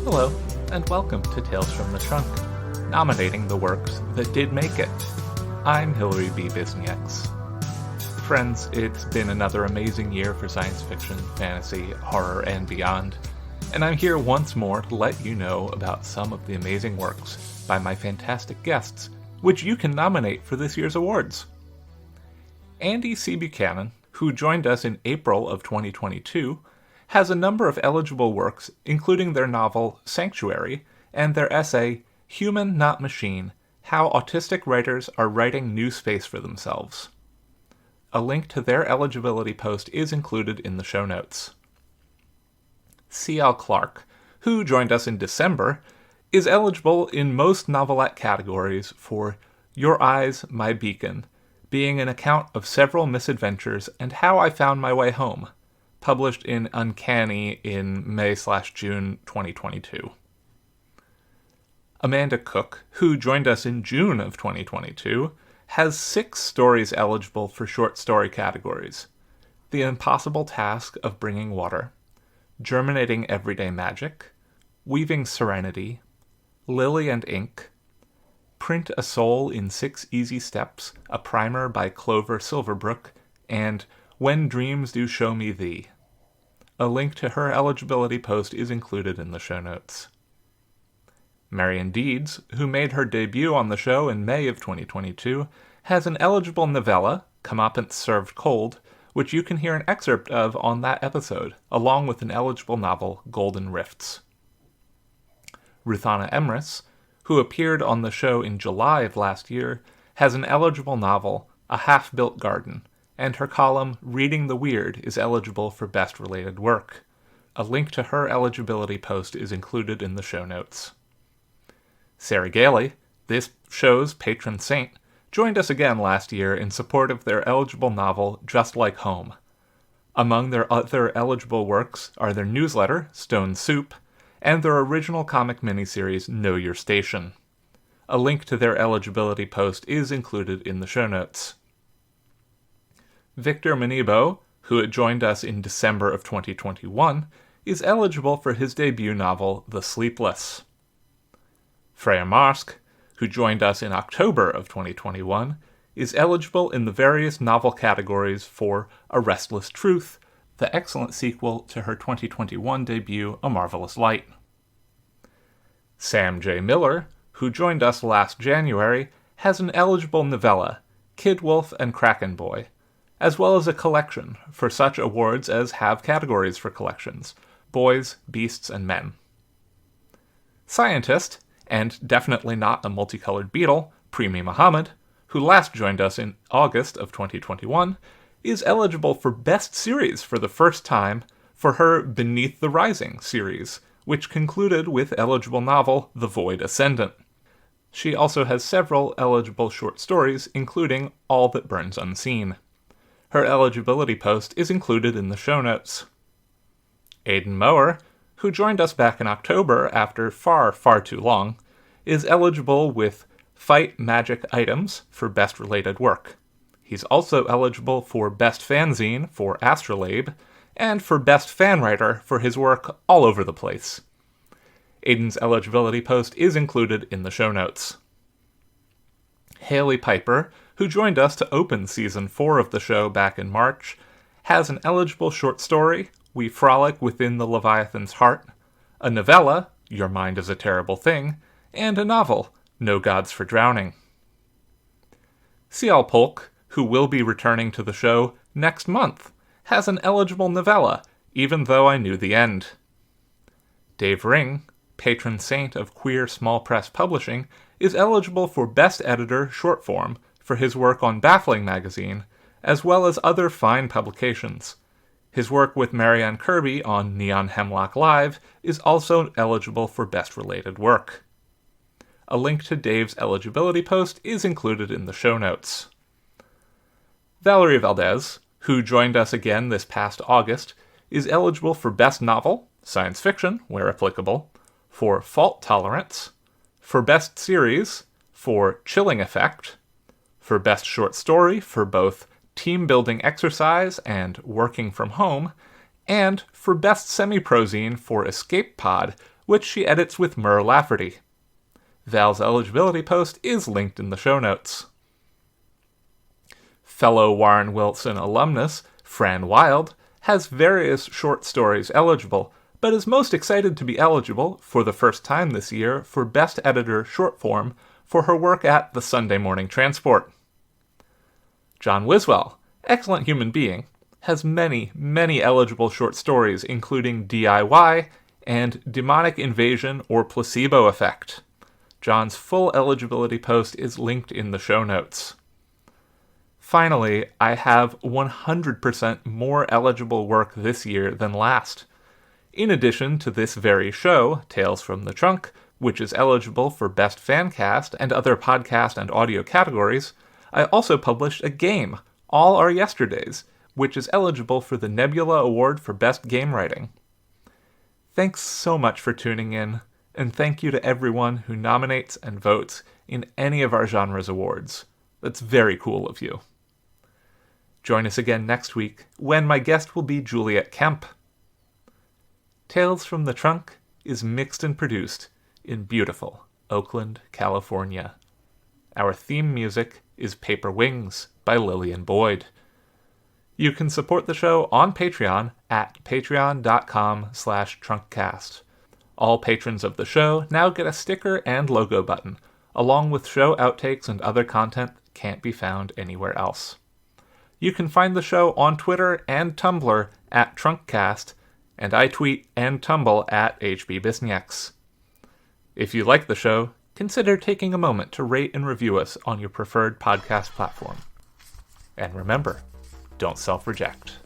Hello, and welcome to Tales from the Trunk, nominating the works that did make it. I'm Hilary B. Bisenieks. Friends, it's been another amazing year for science fiction, fantasy, horror, and beyond, and I'm here once more to let you know about some of the amazing works by my fantastic guests, which you can nominate for this year's awards. Andi C. Buchanan, who joined us in April of 2022, has a number of eligible works, including their novel Sanctuary and their essay Human Not Machine: How Autistic Writers Are Writing New Space for Themselves. A link to their eligibility post is included in the show notes. C.L. Clarke, who joined us in December, is eligible in most novelette categories for Your Eyes, My Beacon, being an account of several misadventures and how I found my way home, published in Uncanny in May/June 2022. Amanda Cook, who joined us in June of 2022, has 6 stories eligible for short story categories: The Impossible Task of Bringing Water, Germinating Everyday Magic, Weaving Serenity, Lily and Ink, Print a Soul in 6 Easy Steps, a primer by Clover Silverbrook, and When Dreams Do Show Me Thee. A link to her eligibility post is included in the show notes. Marion Deeds, who made her debut on the show in May of 2022, has an eligible novella, Comeuppance Served Cold, which you can hear an excerpt of on that episode, along with an eligible novel, Golden Rifts. Ruthana Emrys, who appeared on the show in July of last year, has an eligible novel, A Half-Built Garden, and her column Reading the Weird is eligible for Best Related Work. A link to her eligibility post is included in the show notes. Sarah Gailey, this show's patron saint, joined us again last year in support of their eligible novel Just Like Home. Among their other eligible works are their newsletter, Stone Soup, and their original comic miniseries Know Your Station. A link to their eligibility post is included in the show notes. Victor Manibo, who had joined us in December of 2021, is eligible for his debut novel, The Sleepless. Freya Marsk, who joined us in October of 2021, is eligible in the various novel categories for A Restless Truth, the excellent sequel to her 2021 debut, A Marvelous Light. Sam J. Miller, who joined us last January, has an eligible novella, Kid Wolf and Kraken Boy, as well as a collection for such awards as have categories for collections, Boys, Beasts, and Men. Scientist, and definitely not a multicolored beetle, Premi Muhammad, who last joined us in August of 2021, is eligible for Best Series for the first time for her Beneath the Rising series, which concluded with eligible novel The Void Ascendant. She also has several eligible short stories, including All That Burns Unseen. Her eligibility post is included in the show notes. Aidan Mower, who joined us back in October after far too long, is eligible with Fight Magic Items for Best Related Work. He's also eligible for Best Fanzine for Astrolabe, and for Best Fan Writer for his work All Over the Place. Aidan's eligibility post is included in the show notes. Haley Piper, who joined us to open Season 4 of the show back in March, has an eligible short story, We Frolic Within the Leviathan's Heart, a novella, Your Mind is a Terrible Thing, and a novel, No Gods for Drowning. C.L. Polk, who will be returning to the show next month, has an eligible novella, Even Though I Knew the End. Dave Ring, patron saint of queer small press publishing, is eligible for Best Editor short form for his work on Baffling magazine, as well as other fine publications. His work with Marianne Kirby on Neon Hemlock Live is also eligible for Best Related Work. A link to Dave's eligibility post is included in the show notes. Valerie Valdez, who joined us again this past August, is eligible for Best Novel, Science Fiction, where applicable, for Fault Tolerance, for Best Series, for Chilling Effect, for Best Short Story for both Team Building Exercise and Working from Home, and for Best Semi-Prozine for Escape Pod, which she edits with Mur Lafferty. Val's eligibility post is linked in the show notes. Fellow Warren Wilson alumnus, Fran Wild, has various short stories eligible, but is most excited to be eligible, for the first time this year, for Best Editor Short Form for her work at The Sunday Morning Transport. John Wiswell, excellent human being, has many, many eligible short stories, including DIY and Demonic Invasion or Placebo Effect. John's full eligibility post is linked in the show notes. Finally, I have 100% more eligible work this year than last. In addition to this very show, Tales from the Trunk, which is eligible for Best Fancast and other podcast and audio categories, I also published a game, All Our Yesterdays, which is eligible for the Nebula Award for Best Game Writing. Thanks so much for tuning in, and thank you to everyone who nominates and votes in any of our genres awards. That's very cool of you. Join us again next week, when my guest will be Juliet Kemp. Tales from the Trunk is mixed and produced in beautiful Oakland, California. Our theme music is Paper Wings by Lillian Boyd. You can support the show on Patreon at patreon.com/trunkcast. All patrons of the show now get a sticker and logo button, along with show outtakes and other content that can't be found anywhere else. You can find the show on Twitter and Tumblr at Trunkcast, and I tweet and tumble at HB Bisenieks. If you like the show, consider taking a moment to rate and review us on your preferred podcast platform. And remember, don't self-reject.